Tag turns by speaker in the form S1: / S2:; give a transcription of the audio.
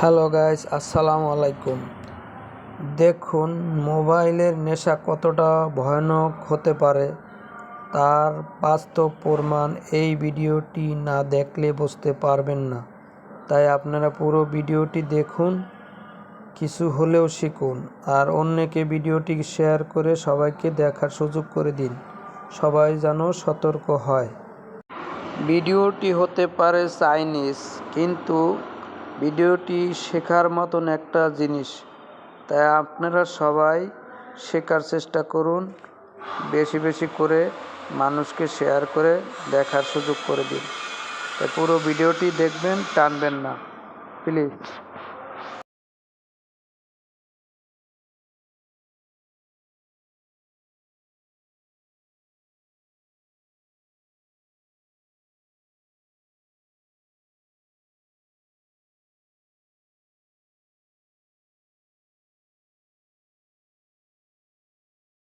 S1: Hello guys, আসসালামু আলাইকুম। দেখুন মোবাইলের নেশা কতটা ভয়ানক হতে পারে তার বাস্তব প্রমাণ এই ভিডিওটি না দেখলে বুঝতে পারবেন না। তাই আপনারা পুরো ভিডিওটি দেখুন, কিছু হলেও শিখুন, আর অন্যকে ভিডিওটি শেয়ার করে সবাইকে দেখার সুযোগ করে দিন, সবাই যেন সতর্ক হয়। ভিডিওটি হতে পারে চাইনিজ, কিন্তু ভিডিওটি শেখার মতন একটা জিনিস, তাই আপনারা সবাই শেখার চেষ্টা করুন, বেশি বেশি করে মানুষকে শেয়ার করে দেখার সুযোগ করে দিন। তাই পুরো ভিডিওটি দেখবেন, টানবেন না প্লিজ।